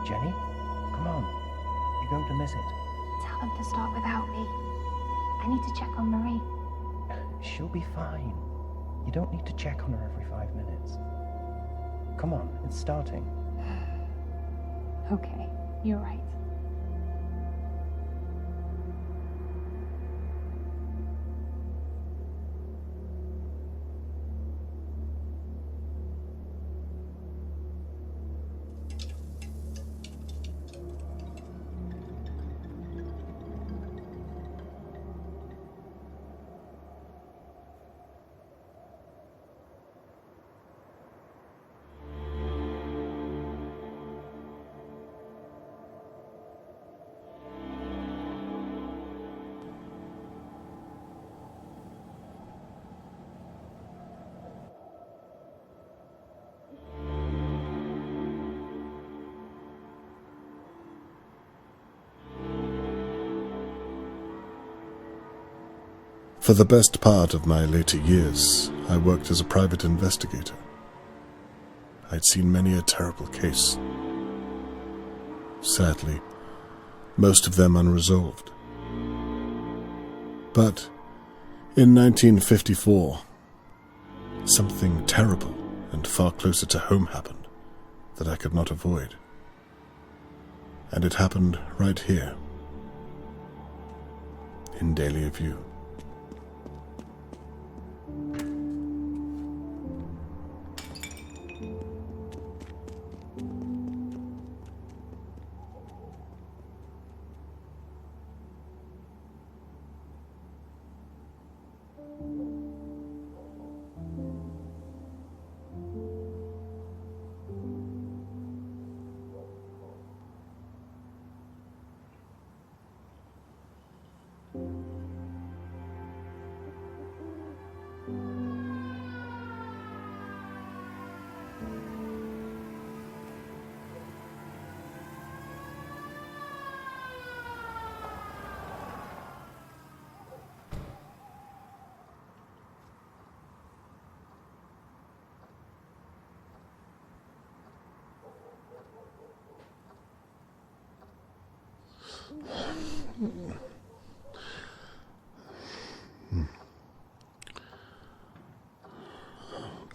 Jenny, come on. You're going to miss it. Tell them to start without me. I need to check on Marie. She'll be fine. You don't need to check on her every 5 minutes. Come on, it's starting. Okay, you're right. For the best part of my later years, I worked as a private investigator. I'd seen many a terrible case. Sadly, most of them unresolved. But in 1954, something terrible and far closer to home happened that I could not avoid. And it happened right here, in Dahlia View.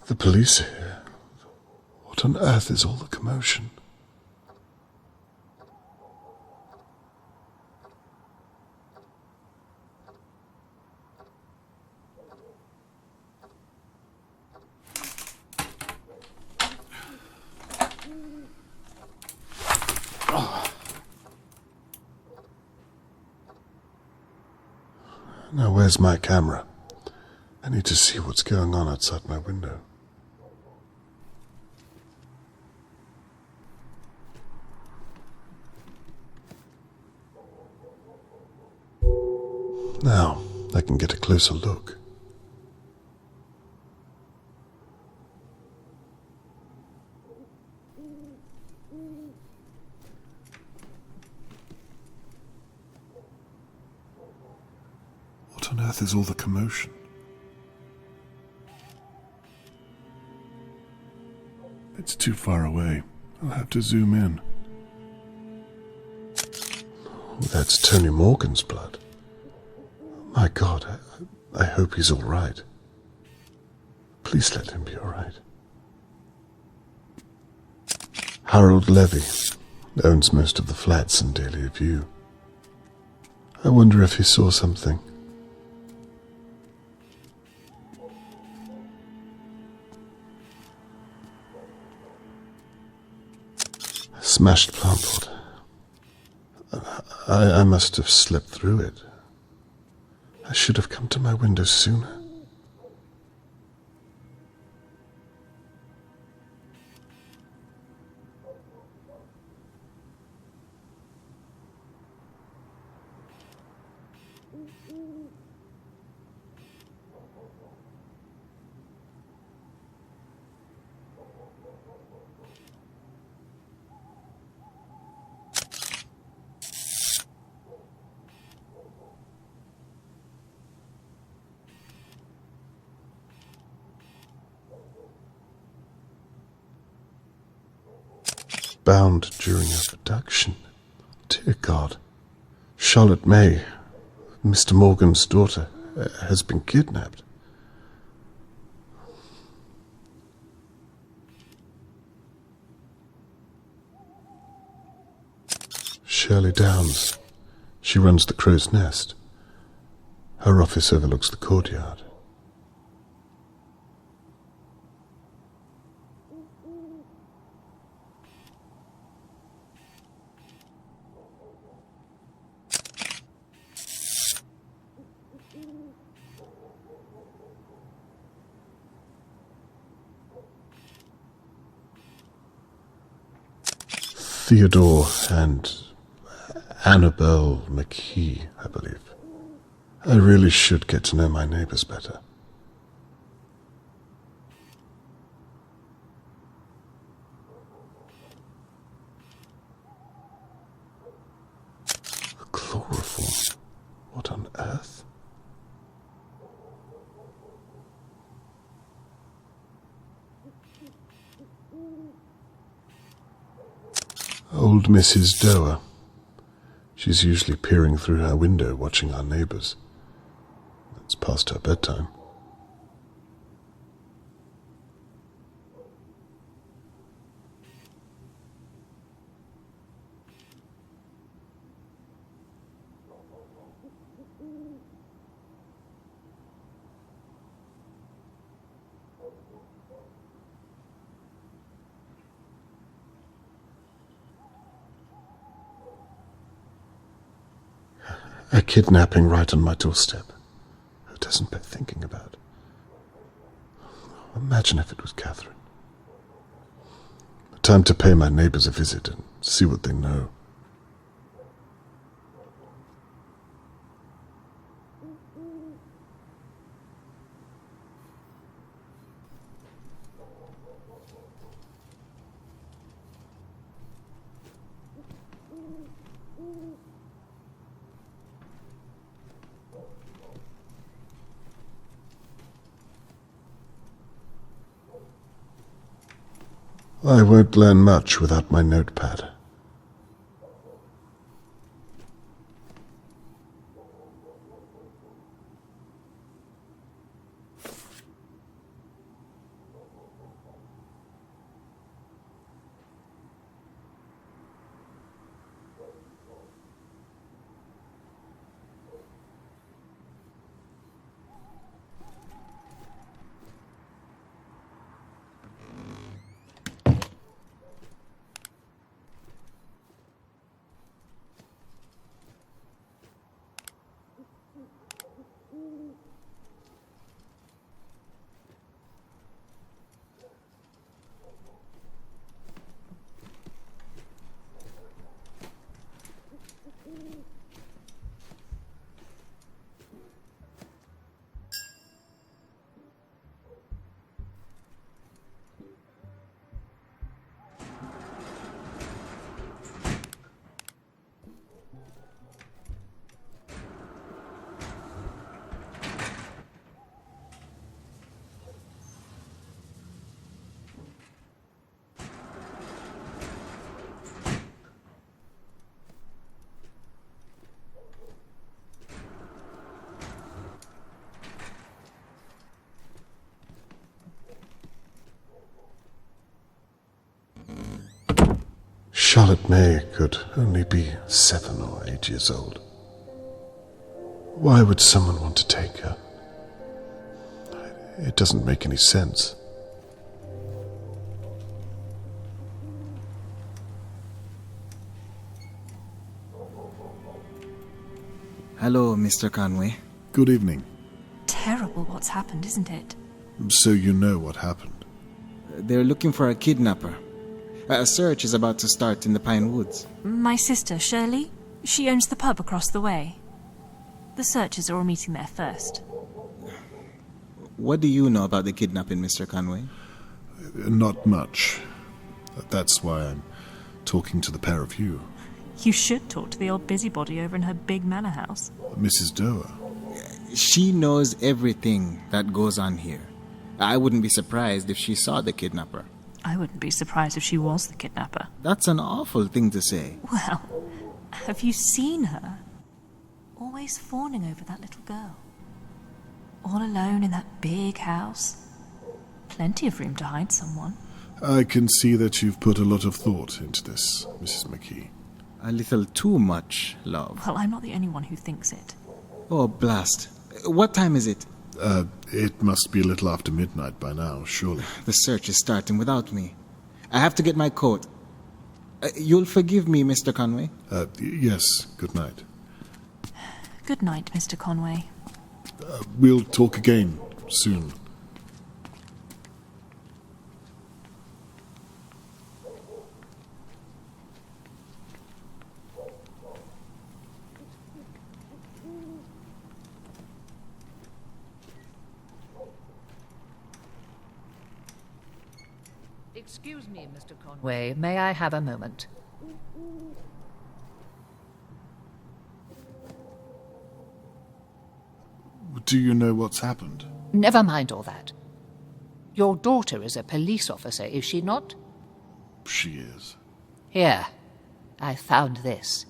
The police are here. What on earth is all the commotion? Now, where's my camera? I need to see what's going on outside my window. Now, I can get a closer look. What on earth is all the commotion? It's too far away. I'll have to zoom in. Oh, that's Tony Morgan's blood. My God, I hope he's all right. Please let him be all right. Harold Levy owns most of the flats in Dahlia View. I wonder if he saw something. A smashed plant pot. I must have slipped through it. I should have come to my window sooner. bound during her abduction. Dear God. Charlotte May, Mr. Morgan's daughter, has been kidnapped. Shirley Downs. She runs the Crow's Nest. Her office overlooks the courtyard. Theodore and Annabelle McKee, I believe. I really should get to know my neighbors better. Chloroform? What on earth? Old Mrs. Doer. She's usually peering through her window watching our neighbors. It's past her bedtime. A kidnapping right on my doorstep. Who doesn't bear thinking about? Imagine if it was Catherine. Time to pay my neighbors a visit and see what they know. I won't learn much without my notepad. Charlotte May could only be 7 or 8 years old. Why would someone want to take her? It doesn't make any sense. Hello, Mr. Conway. Good evening. Terrible what's happened, isn't it? So you know what happened? They're looking for a kidnapper. A search is about to start in the Pine Woods. My sister, Shirley, she owns the pub across the way. The searchers are all meeting there first. What do you know about the kidnapping, Mr. Conway? Not much. That's why I'm talking to the pair of you. You should talk to the old busybody over in her big manor house. Mrs. Doer. She knows everything that goes on here. I wouldn't be surprised if she saw the kidnapper. I wouldn't be surprised if she was the kidnapper. That's an awful thing to say. Well, have you seen her? Always fawning over that little girl. All alone in that big house. Plenty of room to hide someone. I can see that you've put a lot of thought into this, Mrs. McKee. A little too much, love. Well, I'm not the only one who thinks it. Oh, blast. What time is it? It must be a little after midnight by now, surely. The search is starting without me. I have to get my coat. You'll forgive me, Mr. Conway? Yes, good night. Good night, Mr. Conway. We'll talk again soon. Excuse me, Mr. Conway. May I have a moment? Do you know what's happened? Never mind all that. Your daughter is a police officer, is she not? She is. Here, I found this.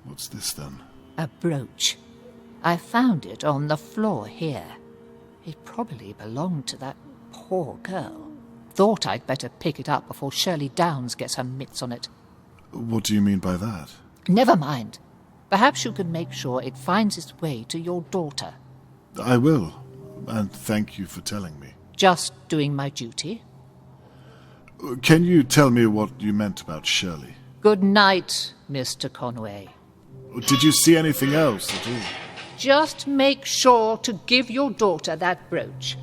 What's this then? A brooch. I found it on the floor here. It probably belonged to that poor girl. Thought I'd better pick it up before Shirley Downs gets her mitts on it. What do you mean by that? Never mind. Perhaps you can make sure it finds its way to your daughter. I will, and thank you for telling me. Just doing my duty. Can you tell me what you meant about Shirley? Good night, Mr. Conway. Did you see anything else at all? Just make sure to give your daughter that brooch.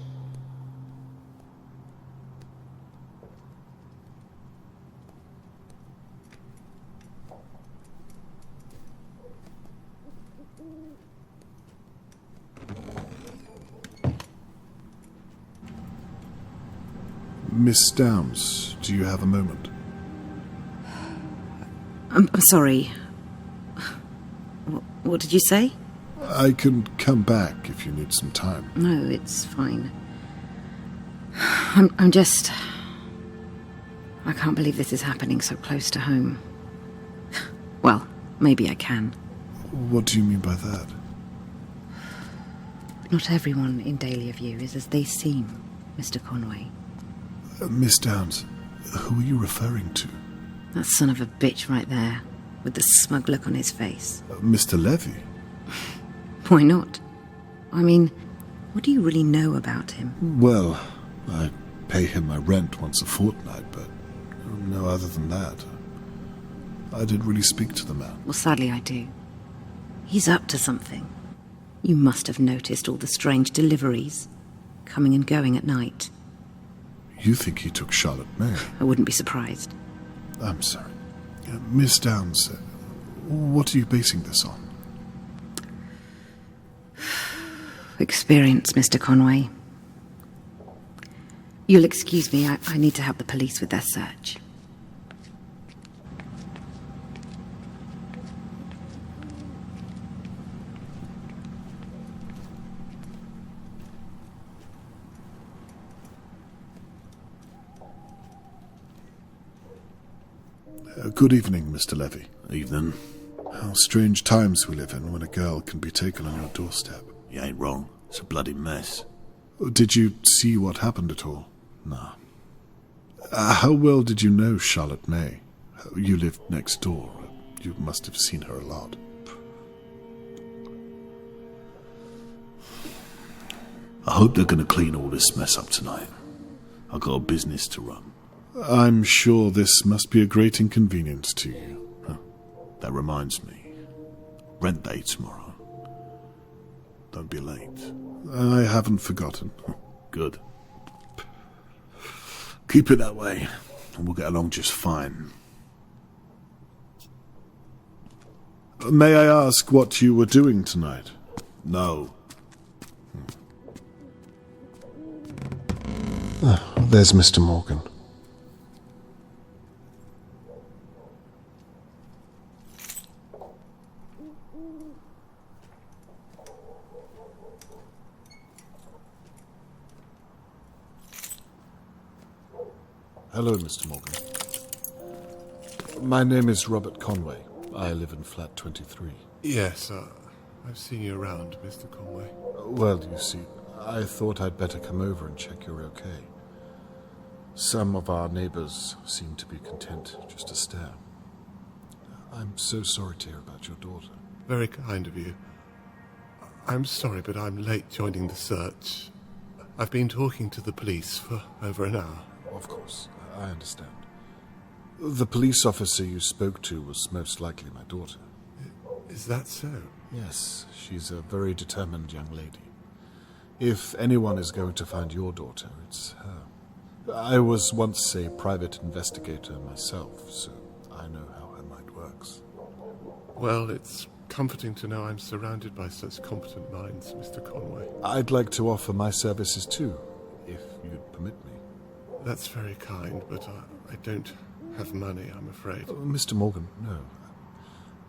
Miss Downs, do you have a moment? I'm sorry. What did you say? I can come back if you need some time. No, it's fine. I'm just... I can't believe this is happening so close to home. Well, maybe I can. What do you mean by that? Not everyone in Dahlia View is as they seem, Mr. Conway. Miss Downs, who are you referring to? That son of a bitch right there, with the smug look on his face. Mr. Levy? Why not? I mean, what do you really know about him? Well, I pay him my rent once a fortnight, but no other than that. I didn't really speak to the man. Well, sadly I do. He's up to something. You must have noticed all the strange deliveries, coming and going at night. You think he took Charlotte May? I wouldn't be surprised. I'm sorry. Miss Downs, what are you basing this on? Experience, Mr. Conway. You'll excuse me, I need to help the police with their search. Good evening, Mr. Levy. Evening. How strange times we live in when a girl can be taken on your doorstep. You ain't wrong. It's a bloody mess. Did you see what happened at all? No. How well did you know Charlotte May? You lived next door. You must have seen her a lot. I hope they're going to clean all this mess up tonight. I've got a business to run. I'm sure this must be a great inconvenience to you. That reminds me. Rent day tomorrow. Don't be late. I haven't forgotten. Good. Keep it that way, and we'll get along just fine. May I ask what you were doing tonight? No. There's Mr. Morgan. Hello, Mr. Morgan. My name is Robert Conway. I live in flat 23. Yes, I've seen you around, Mr. Conway. Well, you see, I thought I'd better come over and check you're okay. Some of our neighbors seem to be content just to stare. I'm so sorry to hear about your daughter. Very kind of you. I'm sorry, but I'm late joining the search. I've been talking to the police for over an hour. Of course, I understand. The police officer you spoke to was most likely my daughter. Is that so? Yes, she's a very determined young lady. If anyone is going to find your daughter, it's her. I was once a private investigator myself, so I know how her mind works. Well, it's comforting to know I'm surrounded by such competent minds, Mr. Conway. I'd like to offer my services too, if you'd permit me. That's very kind, but I don't have money, I'm afraid. Mr. Morgan, no.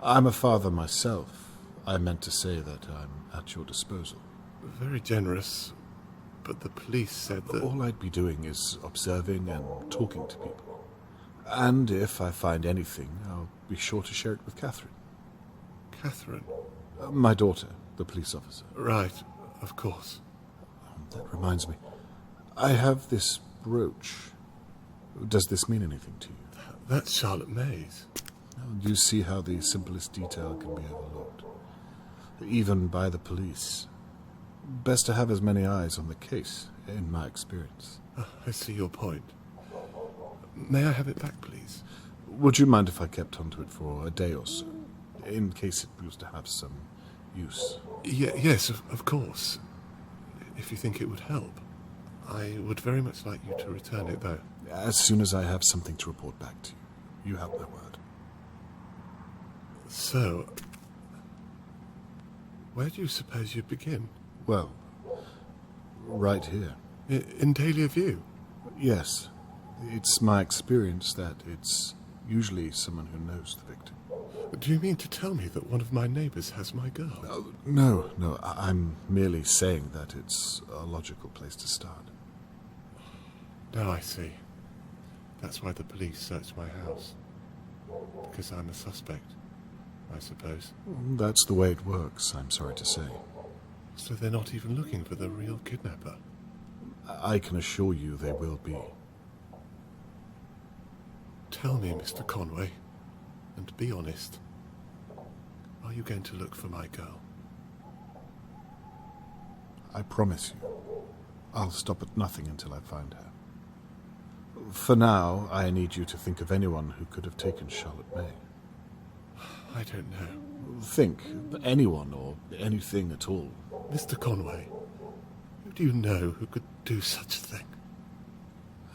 I'm a father myself. I meant to say that I'm at your disposal. Very generous, but the police said that... All I'd be doing is observing and talking to people. And if I find anything, I'll be sure to share it with Catherine. Catherine? My daughter, the police officer. Right, of course. That reminds me. I have this brooch. Does this mean anything to you? That's Charlotte May's. You see how the simplest detail can be overlooked, even by the police. Best to have as many eyes on the case, in my experience. I see your point. May I have it back, please? Would you mind if I kept onto it for a day or so, in case it was to have some use? Yes, of course. If you think it would help. I would very much like you to return it, though. As soon as I have something to report back to you. You have my word. So, where do you suppose you'd begin? Well, right here. In Dahlia View? Yes. It's my experience that it's usually someone who knows the victim. Do you mean to tell me that one of my neighbors has my girl? No. I'm merely saying that it's a logical place to start. Now I see. That's why the police searched my house. Because I'm a suspect, I suppose. That's the way it works, I'm sorry to say. So they're not even looking for the real kidnapper? I can assure you they will be. Tell me, Mr. Conway, and be honest. Are you going to look for my girl? I promise you, I'll stop at nothing until I find her. For now, I need you to think of anyone who could have taken Charlotte May. I don't know. Think. Anyone or anything at all. Mr. Conway, who do you know who could do such a thing?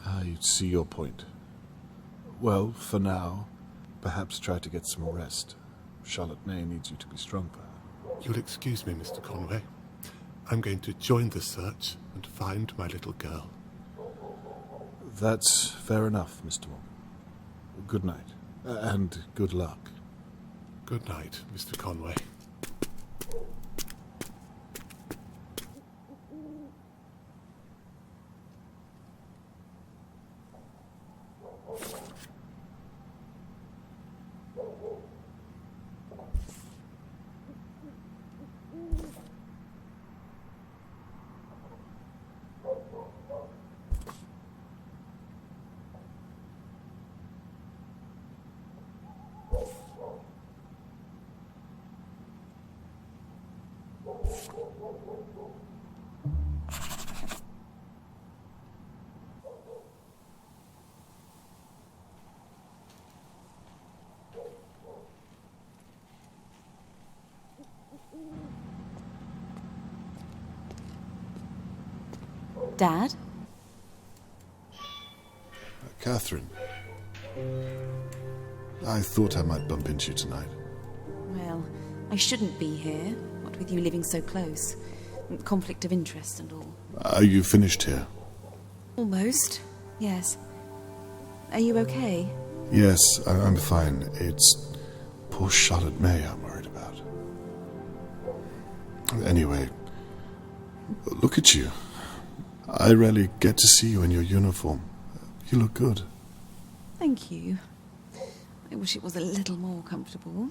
I see your point. Well, for now, perhaps try to get some rest. Charlotte May needs you to be strong for her. You'll excuse me, Mr. Conway. I'm going to join the search and find my little girl. That's fair enough, Mr. Morgan. Good night, and good luck. Good night, Mr. Conway. Dad? Catherine. I thought I might bump into you tonight. Well, I shouldn't be here, what with you living so close. Conflict of interest and all. Are you finished here? Almost, yes. Are you okay? Yes, I'm fine. It's poor Charlotte May I'm worried about. Anyway, look at you. I rarely get to see you in your uniform. You look good. Thank you. I wish it was a little more comfortable.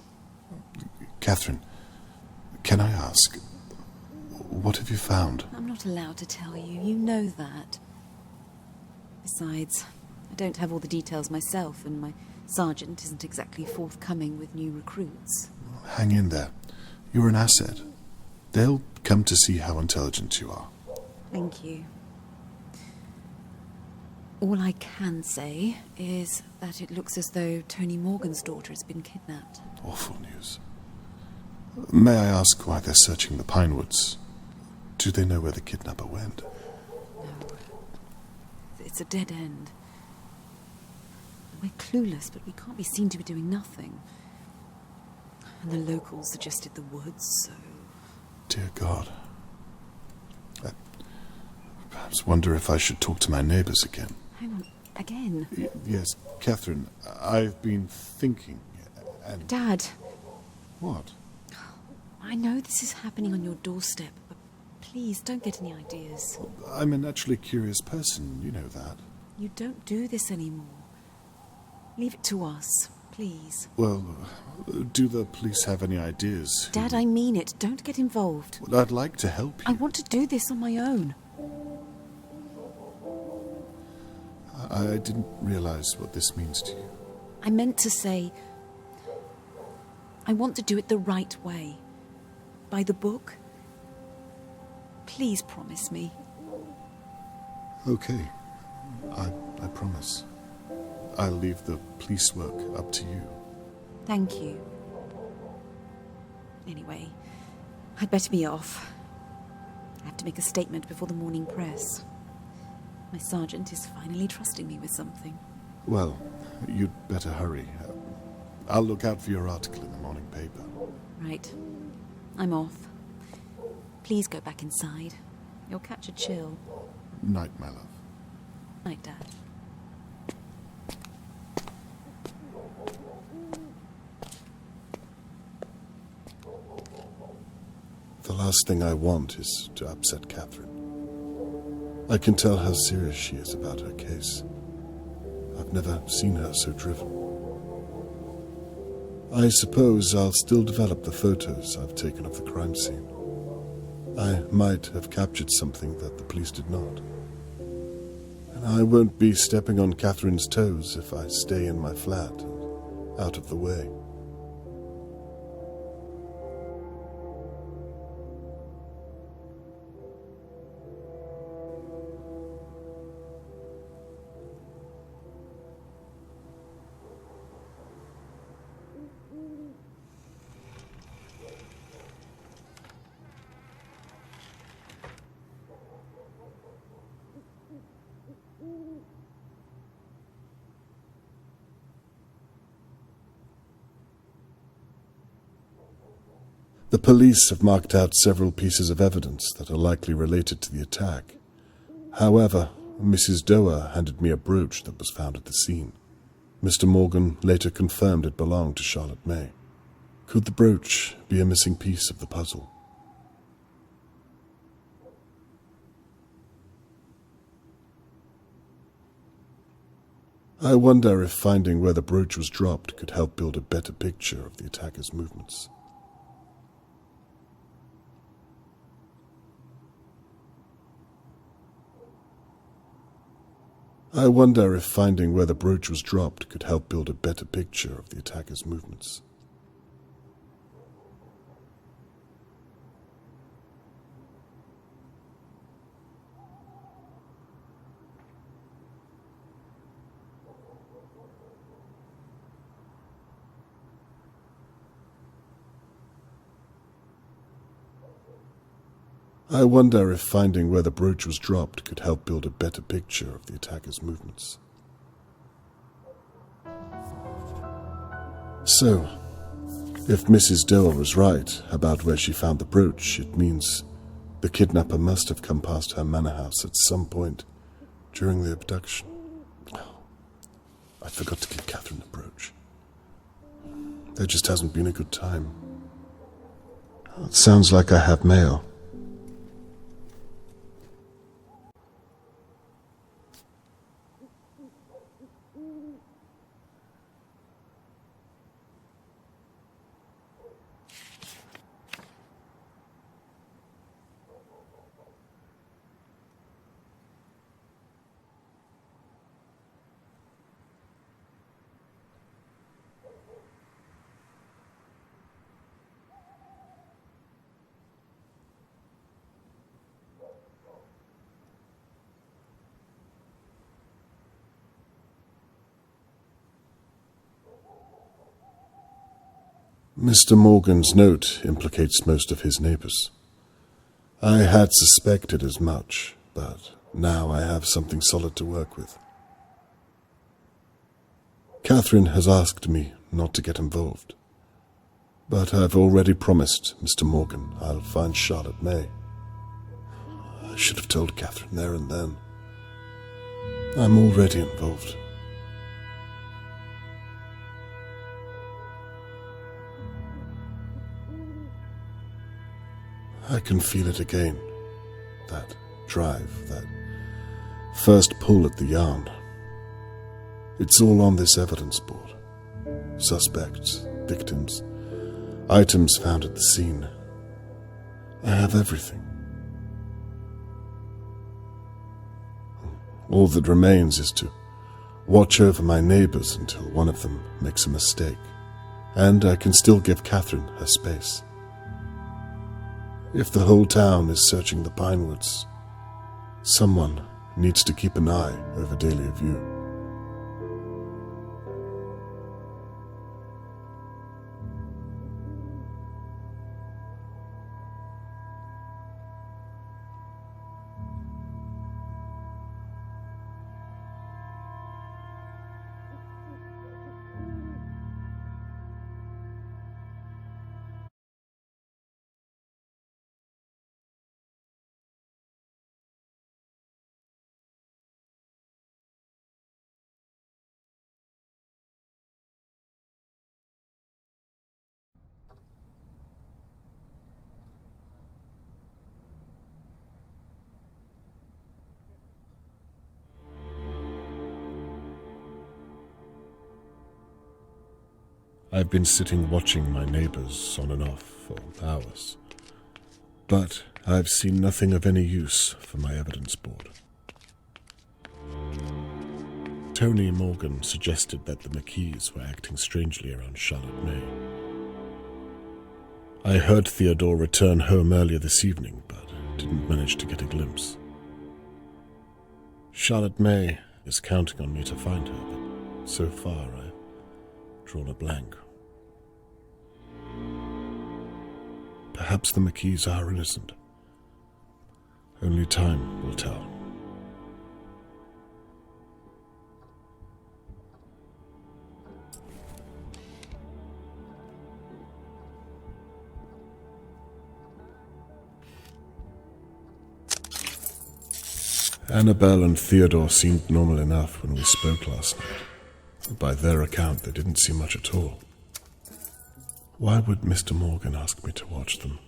Catherine, can I ask, what have you found? I'm not allowed to tell you. You know that. Besides, I don't have all the details myself, and my sergeant isn't exactly forthcoming with new recruits. Hang in there. You're an asset. They'll come to see how intelligent you are. Thank you. All I can say is that it looks as though Tony Morgan's daughter has been kidnapped. Awful news. May I ask why they're searching the Pinewoods? Do they know where the kidnapper went? No. It's a dead end. We're clueless, but we can't be seen to be doing nothing. And the locals suggested the woods, so... Dear God. I perhaps wonder if I should talk to my neighbours again. Hang on, again? Yes, Catherine, I've been thinking, and... Dad! What? I know this is happening on your doorstep, but please don't get any ideas. I'm a naturally curious person, you know that. You don't do this anymore. Leave it to us, please. Well, do the police have any ideas? Dad, I mean it. Don't get involved. Well, I'd like to help you. I want to do this on my own. I didn't realise what this means to you. I meant to say... I want to do it the right way. By the book. Please promise me. Okay. I promise. I'll leave the police work up to you. Thank you. Anyway, I'd better be off. I have to make a statement before the morning press. My sergeant is finally trusting me with something. Well, you'd better hurry. I'll look out for your article in the morning paper. Right. I'm off. Please go back inside. You'll catch a chill. Night, my love. Night, Dad. The last thing I want is to upset Catherine. I can tell how serious she is about her case. I've never seen her so driven. I suppose I'll still develop the photos I've taken of the crime scene. I might have captured something that the police did not. And I won't be stepping on Catherine's toes if I stay in my flat and out of the way. The police have marked out several pieces of evidence that are likely related to the attack. However, Mrs. Doer handed me a brooch that was found at the scene. Mr. Morgan later confirmed it belonged to Charlotte May. Could the brooch be a missing piece of the puzzle? I wonder if finding where the brooch was dropped could help build a better picture of the attacker's movements. I wonder if finding where the brooch was dropped could help build a better picture of the attacker's movements. I wonder if finding where the brooch was dropped could help build a better picture of the attacker's movements. So, if Mrs. Doer was right about where she found the brooch, it means the kidnapper must have come past her manor house at some point during the abduction. Oh, I forgot to give Catherine the brooch. There just hasn't been a good time. It sounds like I have mail. Mr. Morgan's note implicates most of his neighbors. I had suspected as much, but now I have something solid to work with. Catherine has asked me not to get involved, but I've already promised Mr. Morgan I'll find Charlotte May. I should have told Catherine there and then. I'm already involved. I can feel it again. That drive, that first pull at the yarn. It's all on this evidence board. Suspects, victims, items found at the scene. I have everything. All that remains is to watch over my neighbors until one of them makes a mistake, and I can still give Catherine her space. If the whole town is searching the Pinewoods, someone needs to keep an eye over Dahlia View. I've been sitting watching my neighbors on and off for hours, but I've seen nothing of any use for my evidence board. Tony Morgan suggested that the McKees were acting strangely around Charlotte May. I heard Theodore return home earlier this evening, but didn't manage to get a glimpse. Charlotte May is counting on me to find her, but so far I've drawn a blank. Perhaps the McKees are innocent. Only time will tell. Annabelle and Theodore seemed normal enough when we spoke last night. By their account, they didn't see much at all. Why would Mr. Morgan ask me to watch them?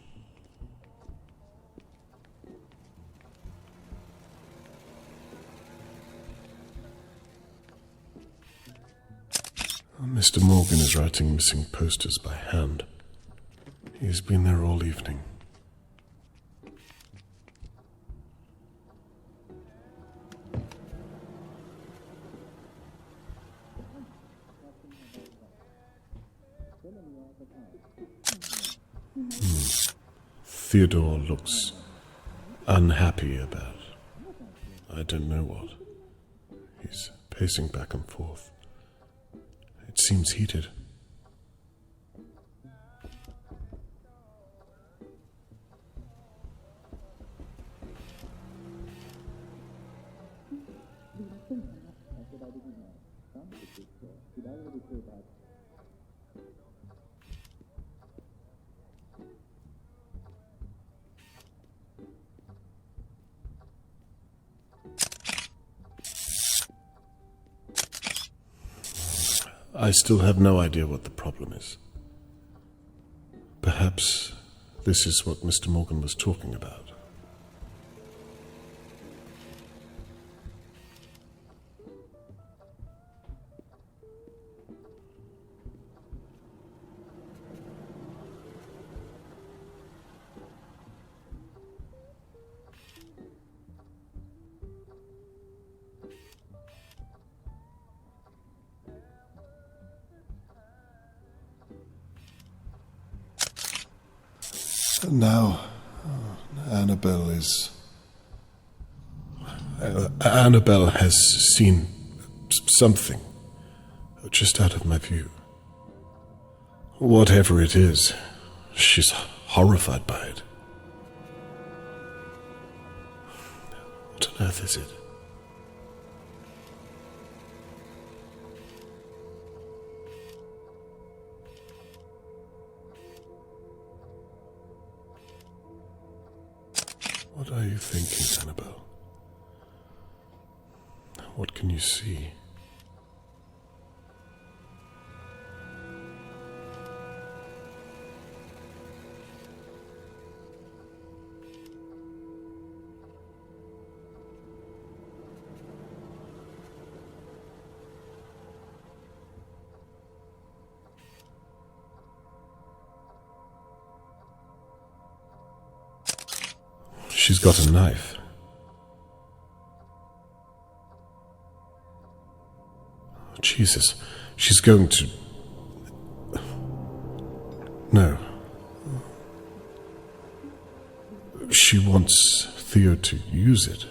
Mr. Morgan is writing missing posters by hand. He's been there all evening. Theodore looks unhappy about I don't know what. He's pacing back and forth. It seems heated. I still have no idea what the problem is. Perhaps this is what Mr. Morgan was talking about. Now, Annabelle has seen something just out of my view. Whatever it is, she's horrified by it. What on earth is it? What are you thinking, Annabelle? What can you see? She's got a knife. Oh, Jesus, she's going to... No. She wants Theo to use it.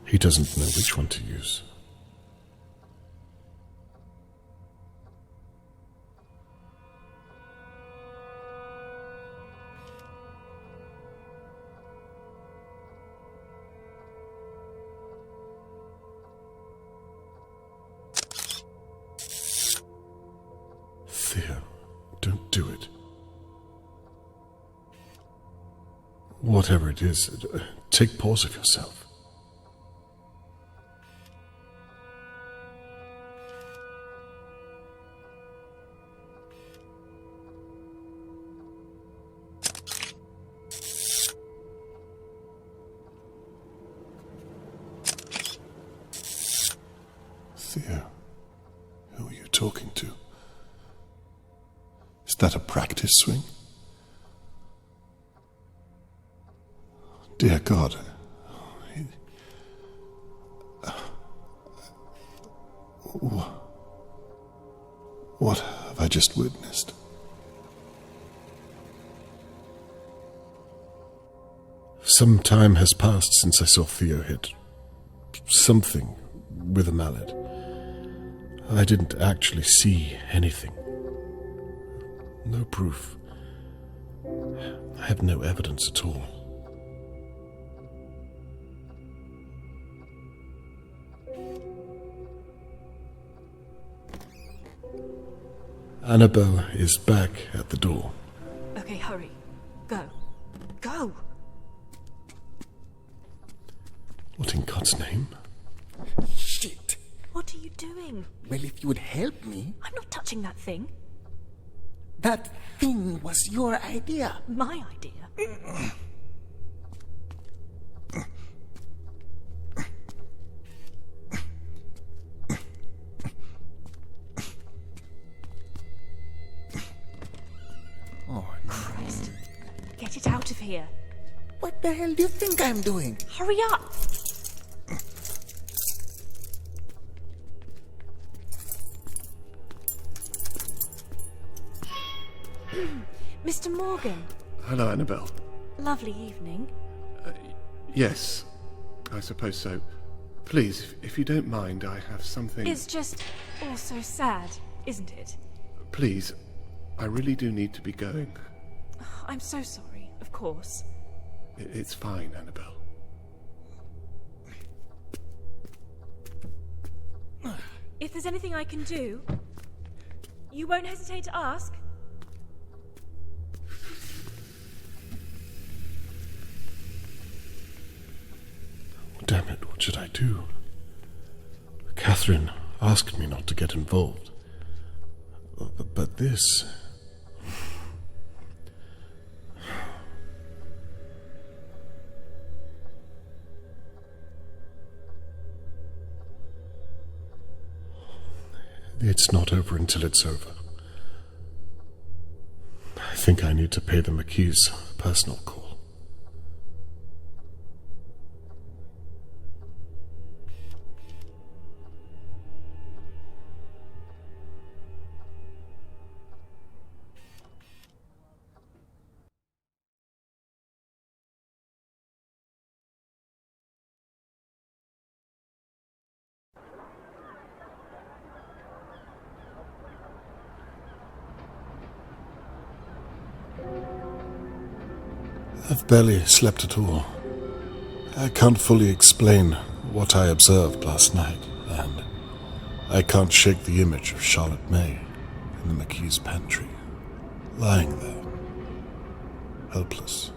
He doesn't know which one to use. Theo, don't do it. Whatever it is, take pause of yourself. Theo, who are you talking to? Is that a practice swing? Dear God. What have I just witnessed? Some time has passed since I saw Theo hit something with a mallet. I didn't actually see anything. No proof. I have no evidence at all. Annabelle is back at the door. Okay, hurry. Go. Go! What in God's name? Shit. What are you doing? Well, if you would help me. I'm not touching that thing. That thing was your idea. My idea? Oh, Christ. Get it out of here. what the hell do you think I'm doing? Hurry up! Mr. Morgan. Hello, Annabelle. Lovely evening. Yes, I suppose so. Please, if you don't mind, I have something... It's just all so sad, isn't it? Please, I really do need to be going. I'm so sorry, of course. It's fine, Annabelle. If there's anything I can do, you won't hesitate to ask? Damn it, what should I do? Catherine asked me not to get involved. But this... It's not over until it's over. I think I need to pay the McKees a personal call. I've barely slept at all. I can't fully explain what I observed last night, and I can't shake the image of Charlotte May in the McKee's pantry, lying there, helpless.